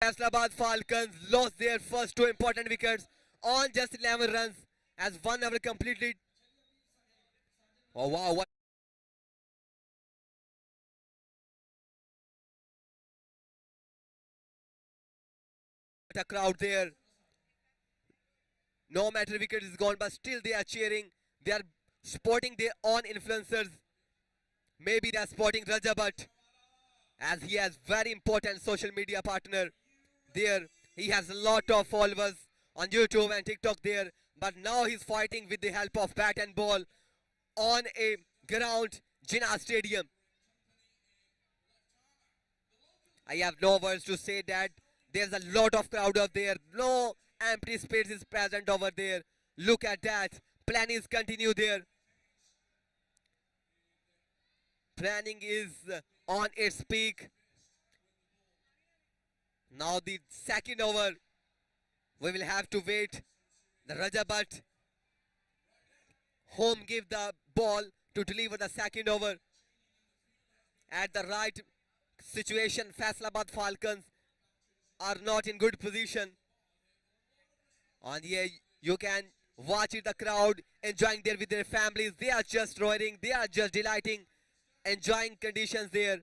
Faisalabad Falcons lost their first two important wickets on just 11 runs as 1 hour completely. Oh wow, what a crowd there. No matter wicket is gone, but still they are cheering. They are supporting their own influencers. Maybe they are supporting Raja Bhatt as he has very important social media partner there. He has a lot of followers on YouTube and TikTok there. But now he's fighting with the help of bat and ball on a ground, Jinnah Stadium. I have no words to say that there's a lot of crowd out there. No empty space is present over there. Look at that. Planning continue there. Planning is on its peak. Now the second over. We will have to wait. The Raja Bhatt home give the ball to deliver the second over. At the right situation, Faisalabad Falcons are not in good position. And here you can watch it, the crowd enjoying there with their families. They are just roaring, they are just delighting, enjoying conditions there.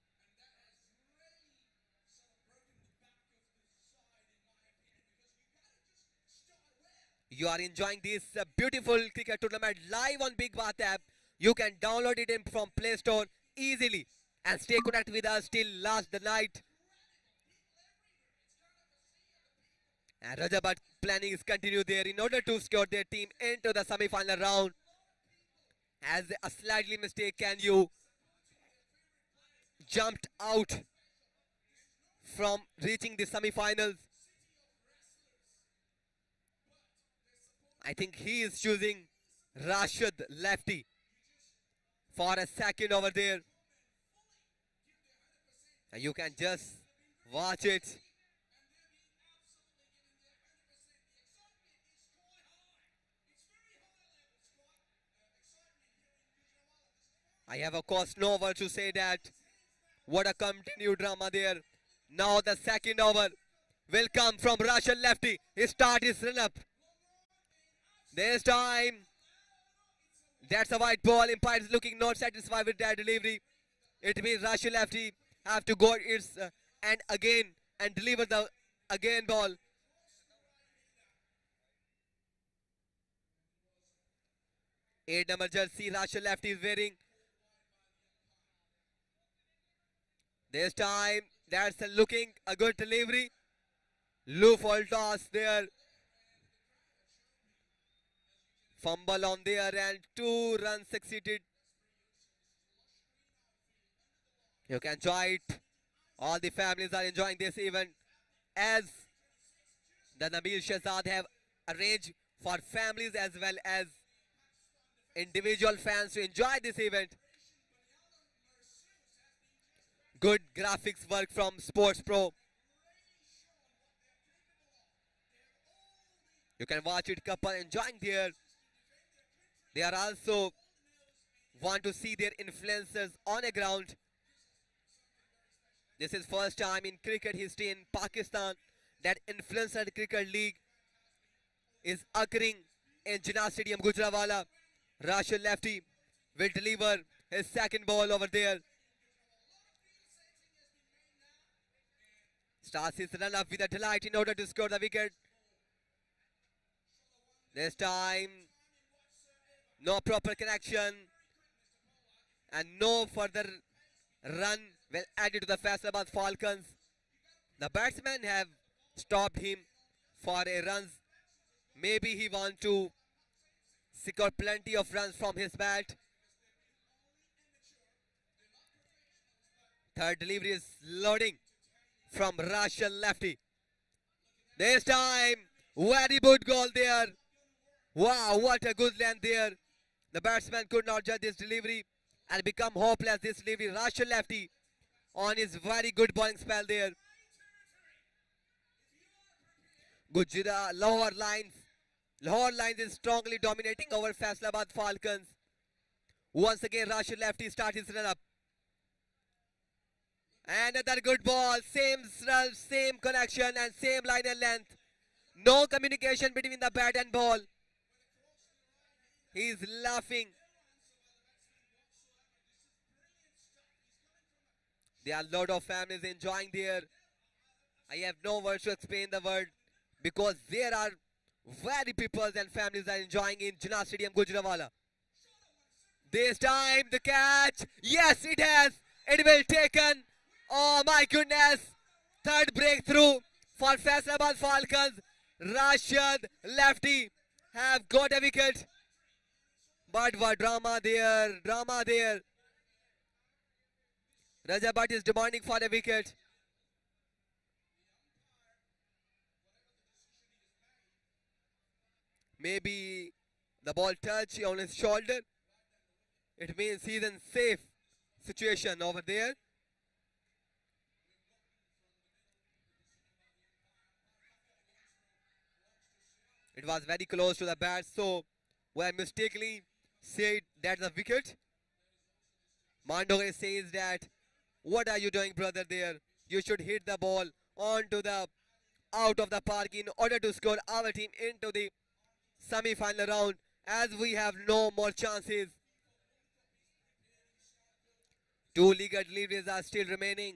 You are enjoying this beautiful cricket tournament live on Big Bath app. You can download it from Play Store easily and stay connected with us till last the night. And Raja Bhatt planning is continued there in order to secure their team into the semi-final round. As a slightly mistake, can you jumped out from reaching the semi-finals. I think he is choosing Rashid lefty for a second over there. And you can just watch it. I have of course no word to say that. What a continued drama there. Now the second over will come from Rashid lefty. His start is run up. This time, that's a white ball. Empire is looking not satisfied with that delivery. It means Rashid lefty have to go its and again and deliver the again ball. Eight number jersey Rashid lefty is wearing. This time, that's looking a good delivery. Low fall toss there. Fumble on there and 2 runs succeeded. You can enjoy it. All the families are enjoying this event as the Nabil Shahzad have arranged for families as well as individual fans to enjoy this event. Good graphics work from Sports Pro. You can watch it, couple enjoying there. They are also want to see their influencers on a ground. This is first time in cricket history in Pakistan that influencer cricket league is occurring in Jinnah Stadium, Gujranwala. Rashid lefty will deliver his second ball over there. Starts his run up with a delight in order to score the wicket. This time, no proper connection and no further run will add it to the Faisalabad Falcons. The batsmen have stopped him for a runs. Maybe he wants to secure plenty of runs from his bat. Third delivery is loading from Rashid lefty. This time, very good goal there. Wow, what a good length there. The batsman could not judge this delivery and become hopeless this delivery. Rashid lefty on his very good bowling spell there. Gujra, Lahore Lions. Lahore Lions is strongly dominating over Faisalabad Falcons. Once again, Rashid lefty starts his run up. Another good ball, same run, same connection and same line and length. No communication between the bat and ball. He's laughing. There are a lot of families enjoying there. I have no words to explain the word because there are very people and families are enjoying in Jinnah Stadium, Gujranwala. This time the catch. Yes, it has. It will taken. Oh my goodness. Third breakthrough for Faisalabad Falcons. Rashid lefty have got a wicket. But what drama there. Drama there. Raja Bhatt is demanding for a wicket. Maybe the ball touch on his shoulder. It means he's in safe situation over there. It was very close to the bat, so we mistakenly said that's a wicket. Mandoge says that, what are you doing, brother, there? You should hit the ball onto the out of the park in order to score our team into the semi-final round, as we have no more chances. Two legal deliveries are still remaining.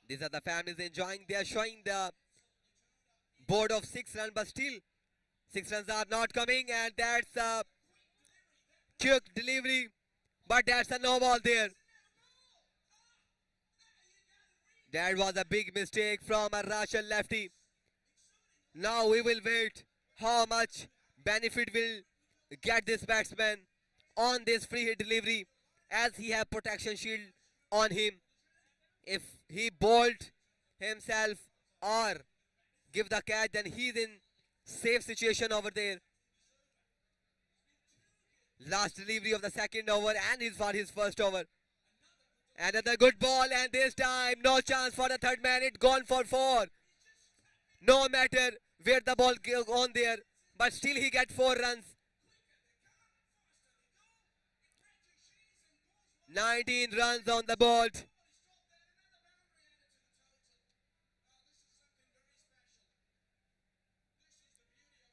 These are the families enjoying. They are showing the board of 6 runs, but still 6 runs are not coming, and that's a quick delivery, but that's a no ball there. That was a big mistake from a Russian lefty. Now we will wait how much benefit will get this batsman on this free hit delivery, as he have protection shield on him. If he bowled himself or give the catch, then he's in safe situation over there. Last delivery of the second over, and he's for his first over. Another good ball, and this time no chance for the third man. It gone for 4. No matter where the ball on there, but still he get 4 runs. 19 runs on the board.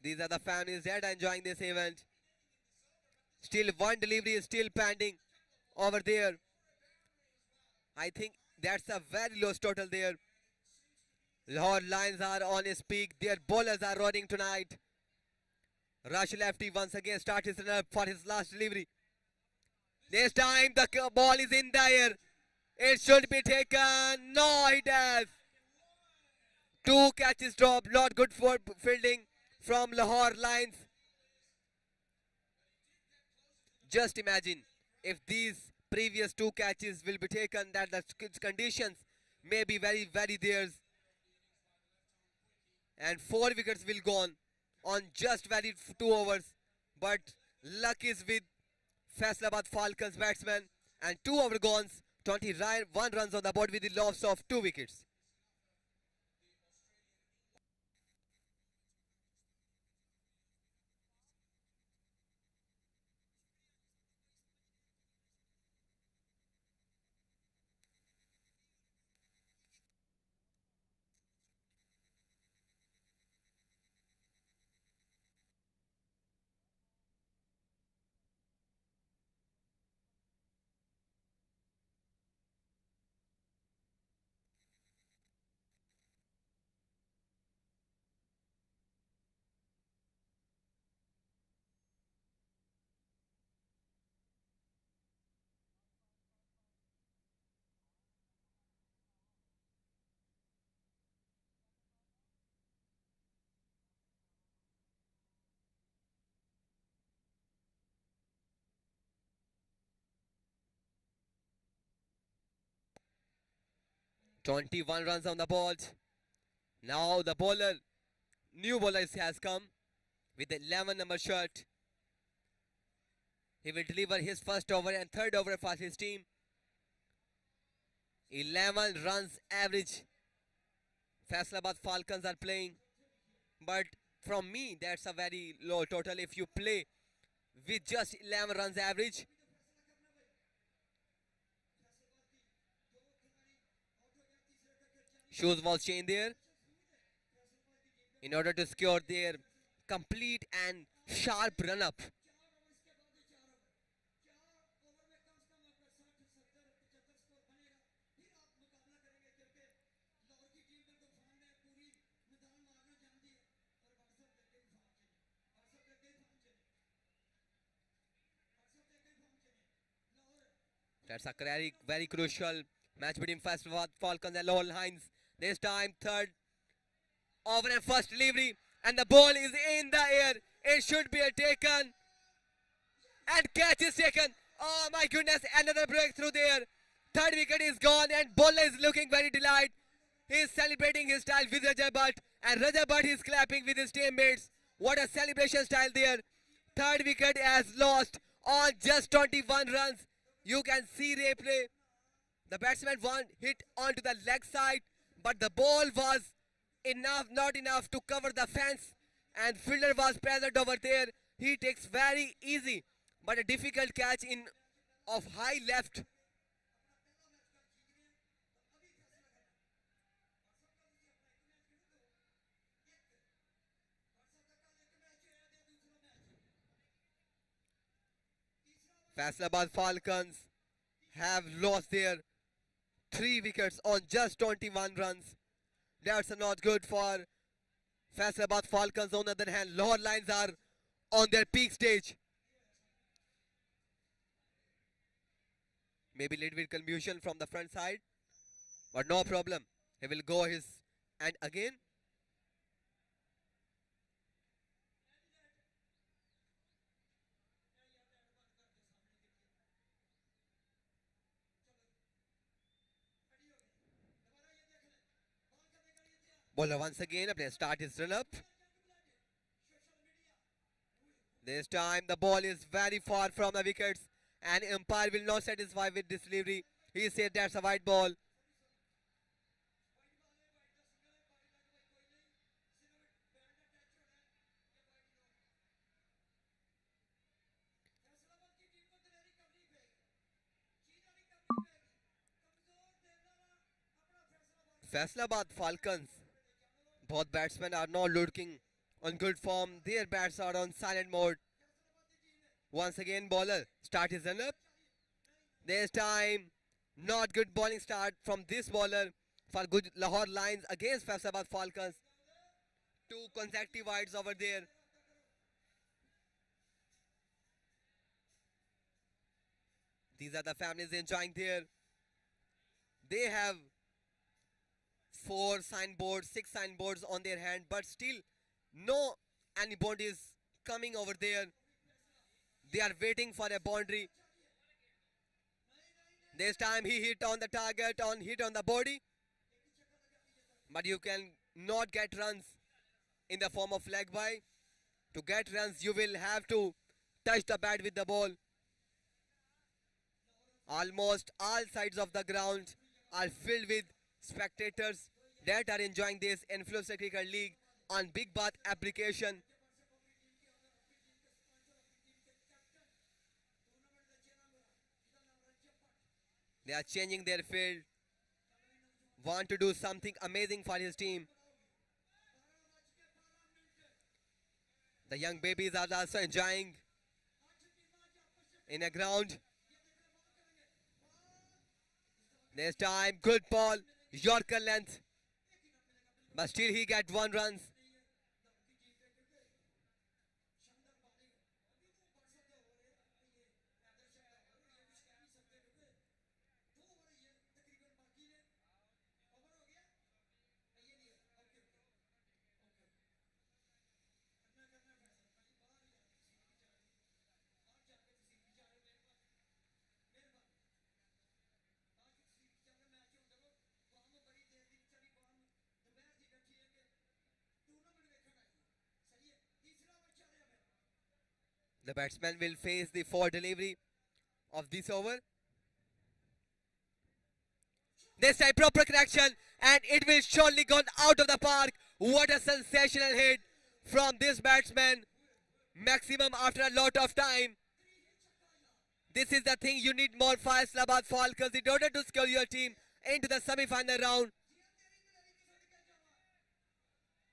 These are the families that are enjoying this event. Still one delivery is still pending over there. I think that's a very low total there. Lahore Lions are on his peak. Their bowlers are running tonight. Rush lefty once again starts his run up for his last delivery. This time the ball is in the air. It should be taken. No, it has. 2 catches dropped. Not good for fielding from Lahore Lions. Just imagine if these previous 2 catches will be taken, that the conditions may be very theirs, and 4 wickets will gone on just 2 overs. But luck is with Faisalabad Falcons batsmen, and 2 over gones, 21 runs on the board with the loss of 2 wickets. Twenty-one runs on the board. Now the bowler, new bowler has come with the 11 number shirt. He will deliver his first over and third over for his team. 11 runs average Faisalabad Falcons are playing, but from me, that's a very low total if you play with just 11 runs average. Shoes was changed there in order to secure their complete and sharp run up. That's a very crucial match between Festival Falcons and Lahore Lions. This time, third over and first delivery, and the ball is in the air. It should be taken, and catch is taken. Oh my goodness, another breakthrough there. Third wicket is gone, and bowler is looking very delighted. He is celebrating his style with Rajat Bhatt, and Rajat Bhatt is clapping with his teammates. What a celebration style there. Third wicket has lost on just 21 runs. You can see replay. The batsman one hit onto the leg side, but the ball was not enough to cover the fence, and fielder was present over there. He takes very easy but a difficult catch in of high left. Faisalabad Falcons have lost their 3 wickets on just 21 runs. That's not good for Faisalabad Falcons. On the other hand, Lahore Lions are on their peak stage. Maybe little bit confusion from the front side, but no problem. He will go his and again. Bowler once again up there, start his run up. This time the ball is very far from the wickets, and umpire will not satisfy with this delivery. He said that's a white ball. Faisalabad Falcons, both batsmen are not looking on good form. Their bats are on silent mode. Once again, bowler start his run up. This time, not good bowling start from this bowler for good Lahore Lions against Faisalabad Falcons. 2 consecutive wides over there. These are the families enjoying there. They have 4 signboards, 6 signboards on their hand, but still no anybody is coming over there. They are waiting for a boundary. This time he hit on the target, hit on the body, but you can not get runs in the form of leg by. To get runs, you will have to touch the bat with the ball. Almost all sides of the ground are filled with spectators that are enjoying this Influencer Cricket League on Big Bath application. They are changing their field, want to do something amazing for his team. The young babies are also enjoying in a ground. This time, good ball, Yorker length, but still he got 1 run. The batsman will face the 4th delivery of this over. This time proper correction, and it will surely gone out of the park. What a sensational hit. from this batsman, maximum after a lot of time. This is the thing you need more Faisalabad Falcons in order to secure your team into the semi-final round.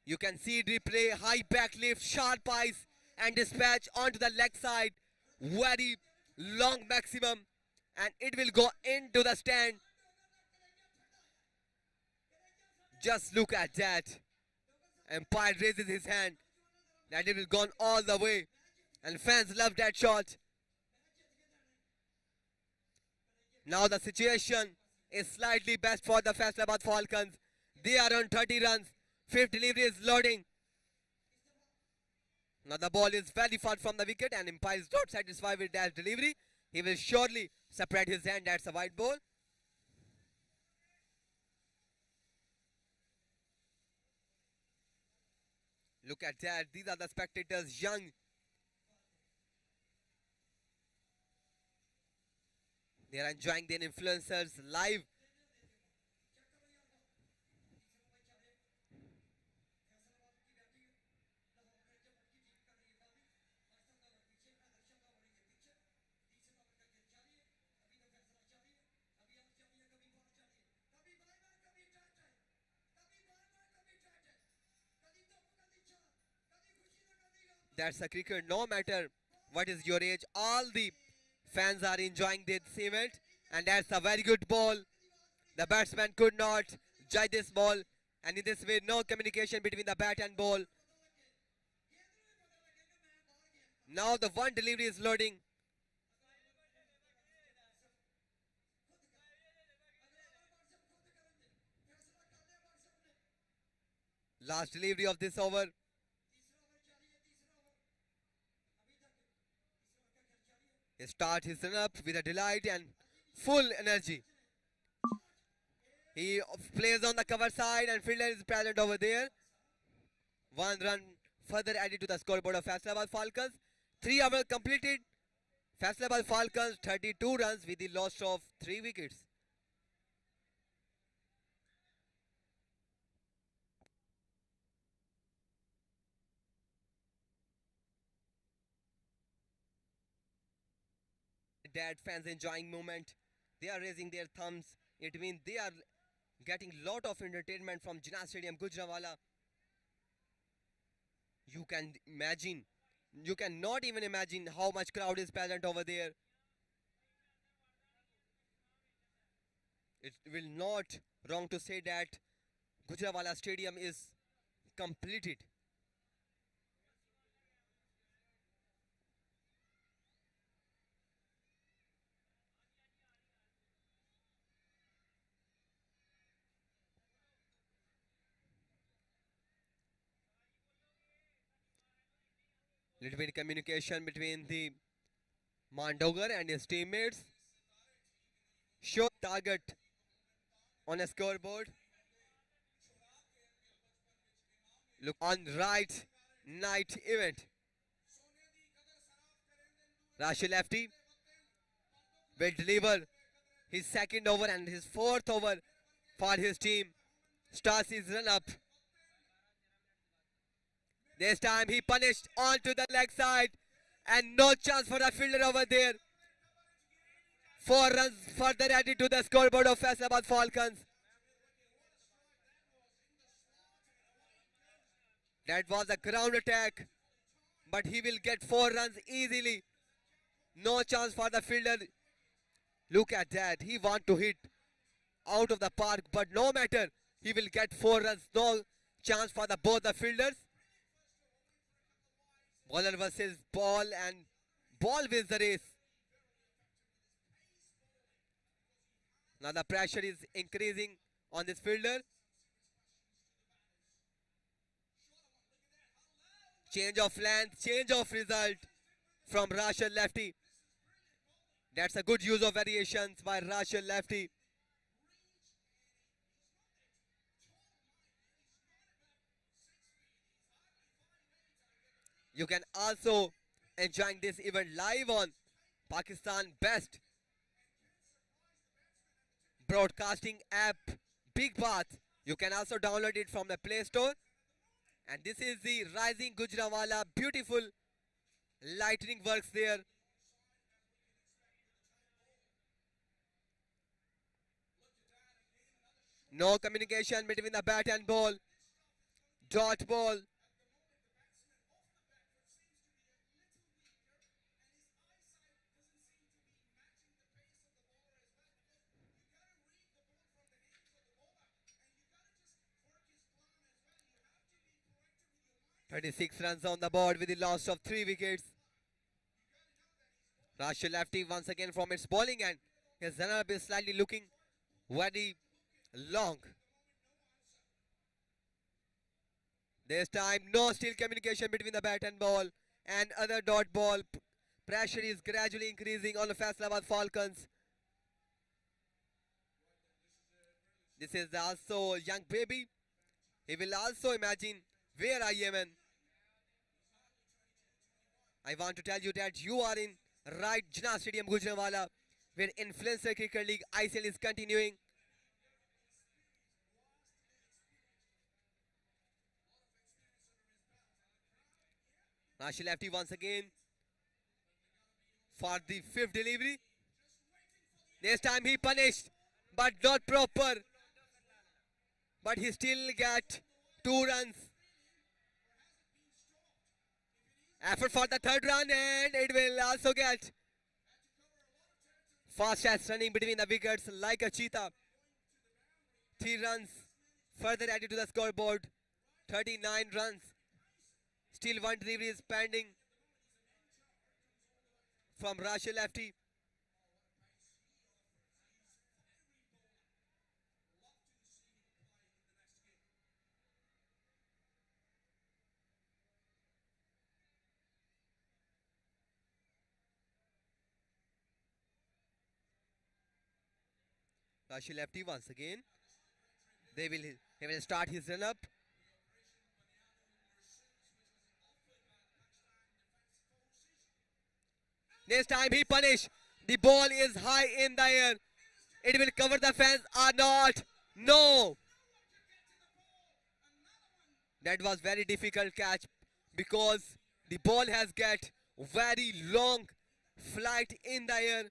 You can see replay, high back lift, sharp eyes and dispatch onto the leg side. Very long maximum and it will go into the stand. Just look at that. Umpire raises his hand. That it will gone all the way. And fans love that shot. Now the situation is slightly best for the Faisalabad Falcons. They are on 30 runs. Fifth delivery is loading. Now the ball is very far from the wicket and umpire is not satisfied with that delivery. He will surely separate his hand. That's a white ball. Look at that. These are the spectators, young. They are enjoying their influencers live. That's a cricket. No matter what is your age, all the fans are enjoying this event. And that's a very good ball. The batsman could not judge this ball. And in this way, no communication between the bat and ball. Now the one delivery is loading. Last delivery of this over. He starts his run up with a delight and full energy. He plays on the cover side and fielder is present over there. One run further added to the scoreboard of Faisalabad Falcons. 3 hours completed. Faisalabad Falcons 32 runs with the loss of 3 wickets. That fans enjoying moment. They are raising their thumbs. It means they are getting lot of entertainment from Jinnah Stadium, Gujranwala. You can imagine, you cannot even imagine how much crowd is present over there. It will not wrong to say that Gujranwala Stadium is completed. Little bit communication between the Mandogar and his teammates. Show target on a scoreboard. Look on right night event. Rashid Lefty will deliver his second over and his fourth over for his team. Starts his run up. This time he punished onto the leg side and no chance for the fielder over there. 4 runs further added to the scoreboard of Faisalabad Falcons. That was a ground attack, but he will get 4 runs easily. No chance for the fielder. Look at that. He want to hit out of the park, but no matter. He will get 4 runs. No chance for the both the fielders. Bowler versus ball and ball wins the race. Now the pressure is increasing on this fielder. Change of length, change of result from Rashid Lefty. That's a good use of variations by Rashid Lefty. You can also enjoy this event live on Pakistan Best Broadcasting app, Big Bath. You can also download it from the Play Store And this is the rising Gujranwala. Beautiful lightning works there. No communication between the bat and ball. Dot ball. "36 runs on the board with the loss of 3 wickets. Rashid lefty once again from its bowling, and his run-up is slightly looking very long. This time, no still communication between the bat and ball and other dot ball. Pressure is gradually increasing on the Faisalabad Falcons. This is also young baby. He will also imagine where I am, and I want to tell you that you are in right Jinnah Stadium, Gujranwala, where Influencer Cricket League ICL is continuing. Rashid lefty once again for the 5th delivery. This time he punished, but not proper. But he still got 2 runs. Effort for the 3rd run, and it will also get fastest running between the wickets like a cheetah. 3 runs further added to the scoreboard. 39 runs. Still 1 delivery is pending from Rashid lefty. Rashid lefty once again. He will start his run up. This time he punished. The ball is high in the air. It will cover the fence or not. No. That was very difficult catch because the ball has got very long flight in the air.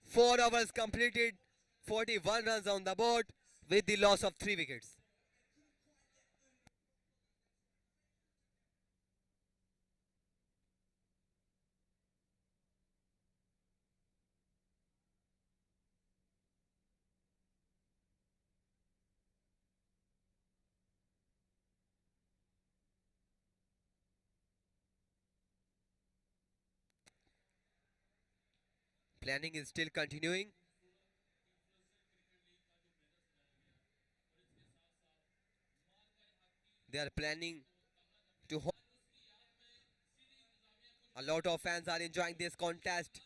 4 overs completed. 41 runs on the board with the loss of 3 wickets. Planning is still continuing. They are planning to. A lot of fans are enjoying this contest.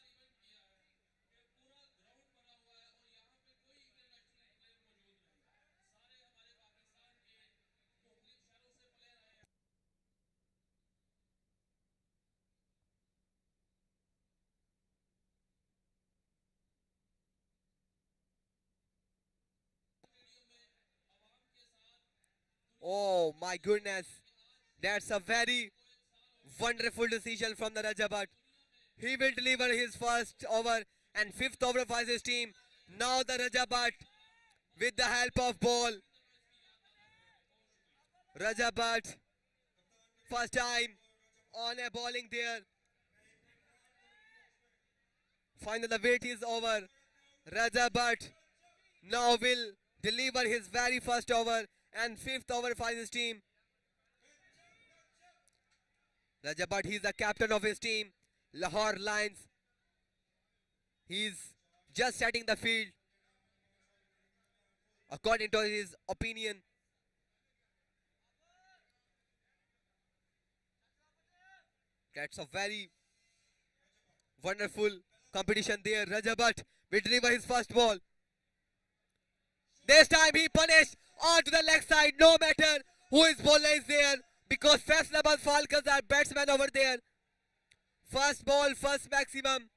Oh my goodness. That's a very wonderful decision from the Rajabat. He will deliver his first over and 5th over for his team. Now the Rajabat with the help of ball. Rajabat first time on a bowling there. Finally the wait is over. Rajabat now will deliver his very first over and 5th over for his team. Rajabat, he's the captain of his team, Lahore Lions. He's just setting the field according to his opinion. That's a very wonderful competition there. Rajabat will deliver his first ball. This time he punished onto the leg side, no matter who his bowler is there, because Faisalabad Falcons are batsmen over there. First ball, first maximum.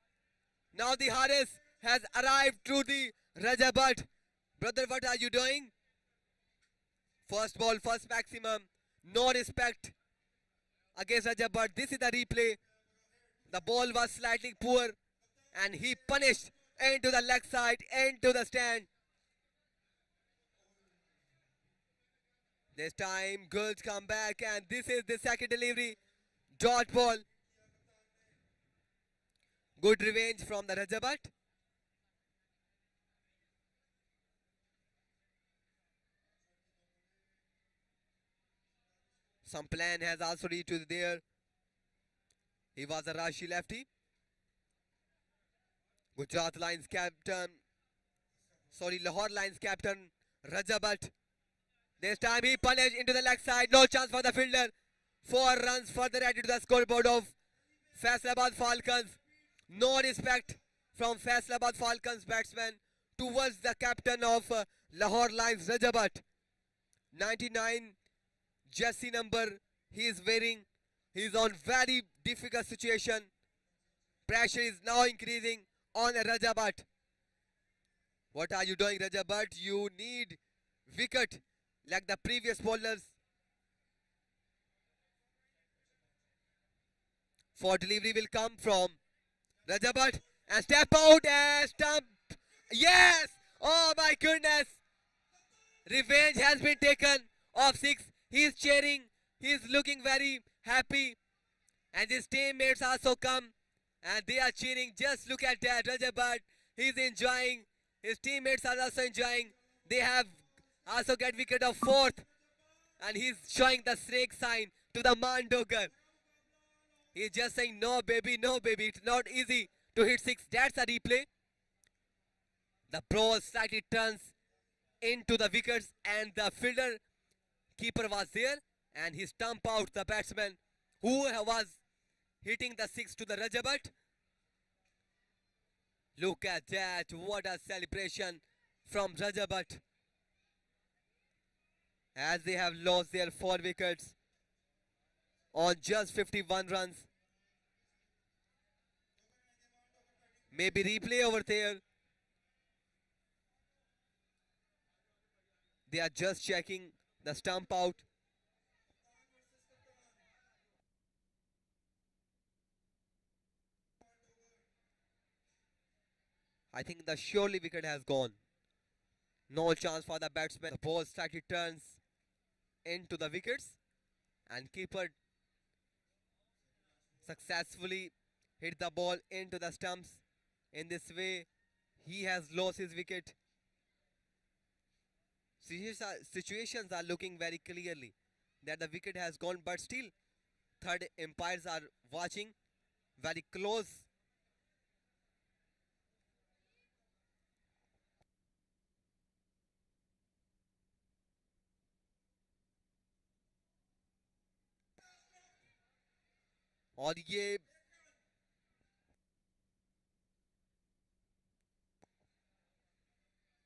Now the Haris has arrived to the Rajabat. Brother, what are you doing? First ball, first maximum. No respect against Rajab, but this is the replay. The ball was slightly poor and he punished into the leg side, into the stand. This time, girls come back and this is the second delivery. Dot ball. Good revenge from the Rajabat. Some plan has also reached there. He was a Rashi lefty. Gujarat Lions captain, Lahore Lions captain Rajabat. This time he punished into the leg side. No chance for the fielder. 4 runs further added to the scoreboard of Faisalabad Falcons. No respect from Faisalabad Falcons batsman towards the captain of Lahore Lions Rajabat. 99 jersey number he is wearing. He is on very difficult situation. Pressure is now increasing on Rajabat. What are you doing, Rajabat? You need wicket like the previous bowlers. For delivery will come from Rajabat and step out and stump. Yes! Oh my goodness! Revenge has been taken of 6. He is cheering. He is looking very happy. And his teammates also come and they are cheering. Just look at that. Rajabat, he is enjoying. His teammates are also enjoying. They have also get wicket of 4th. And he is showing the snake sign to the Mandogar. He is just saying, no baby, no baby. It's not easy to hit 6. That's a replay. The ball slightly turns into the wickets and the fielder keeper was there and he stumped out the batsman who was hitting the 6 to the Rajabat. Look at that. What a celebration from Rajabat. As they have lost their 4 wickets on just 51 runs. Maybe replay over there. They are just checking the stump out. I think the surely wicket has gone. No chance for the batsman. The ball slightly turns into the wickets and keeper successfully hit the ball into the stumps. In this way, he has lost his wicket. Situations are looking very clearly that the wicket has gone, but still third umpires are watching very close. और ये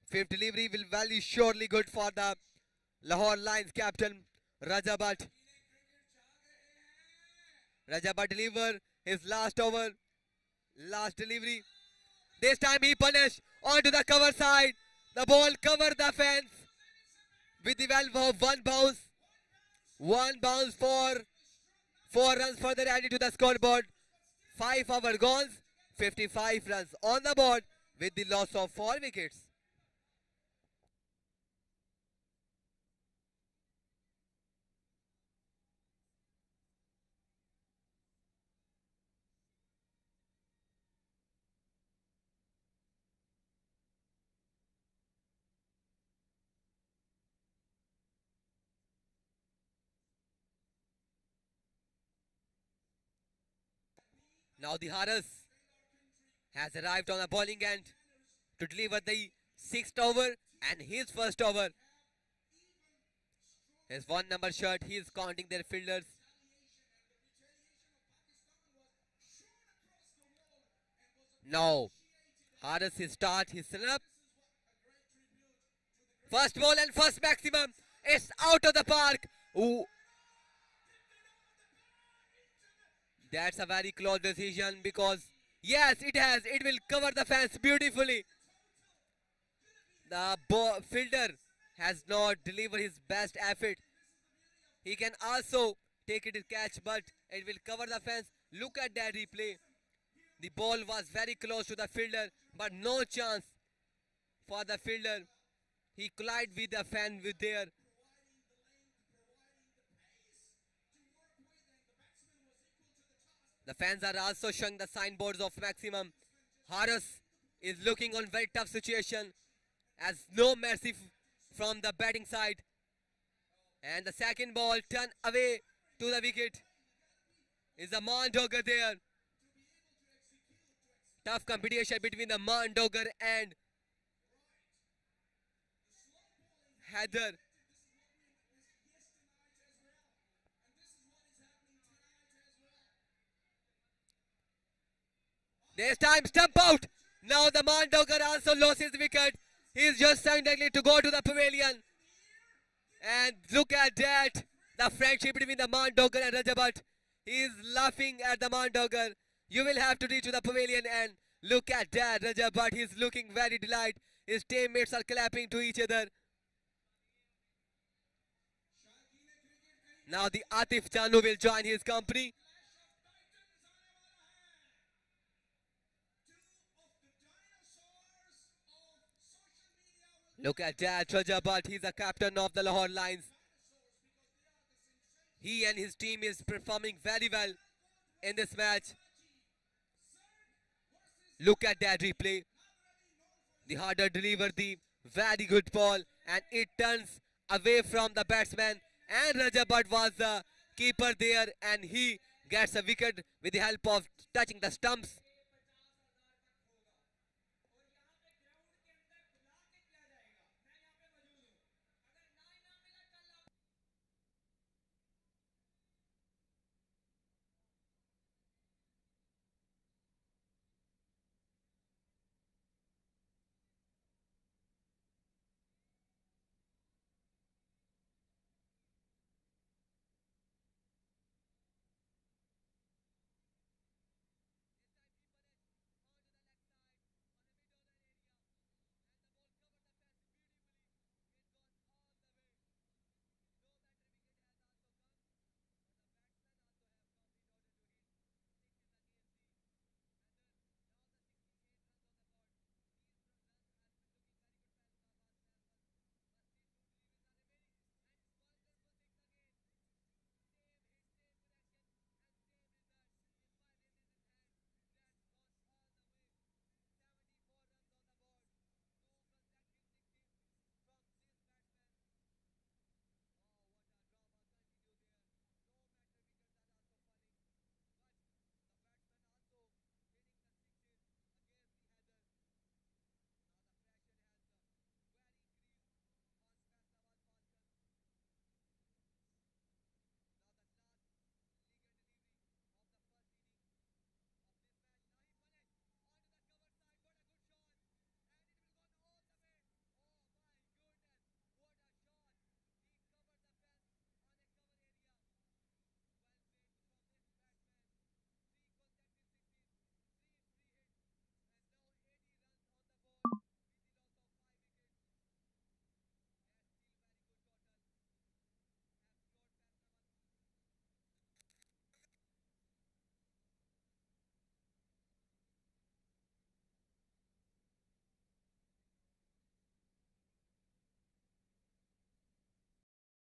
fifth delivery will very surely good for the Lahore Lions captain Rajabat. Rajabat deliver his last over, last delivery. This time he punished onto the cover side. The ball covered the fence with the valve of 1 bounce. 1 bounce for 4 runs further added to the scoreboard. 5 over goals, 55 runs on the board with the loss of 4 wickets. Now the Haras has arrived on the bowling end to deliver the 6th over and his first over. His 1 number shirt, he is counting their fielders. Now, Haras his start, his run-up. First ball and first maximum. It's out of the park. Ooh. That's a very close decision because, yes, it will cover the fence beautifully. The fielder has not delivered his best effort He can also take it to catch, but it will cover the fence. Look at that replay. The ball was very close to the fielder, but no chance for the fielder. He collided with the fan with there. The fans are also showing the signboards of maximum. Haris is looking on very tough situation as no mercy from the batting side. And the second ball turned away to the wicket. Is the Maan Dogger there? Tough competition between the Maan Dogger and Heather. There's time, stump out. Now the Maan Dogger also lost his wicket. He's just trying to go to the pavilion. And look at that. The friendship between the Maan Dogger and Raja Bhatt. He is laughing at the Maan Dogger. You will have to reach to the pavilion and look at that. Raja Bhatt, he's looking very delighted. His teammates are clapping to each other. Now the Atif Chanu will join his company. Look at that, Raja Bhatt, he's the captain of the Lahore Lions. He and his team is performing very well in this match. Look at that replay. The harder delivered the very good ball and it turns away from the batsman. And Raja Bhatt was the keeper there and he gets a wicket with the help of touching the stumps.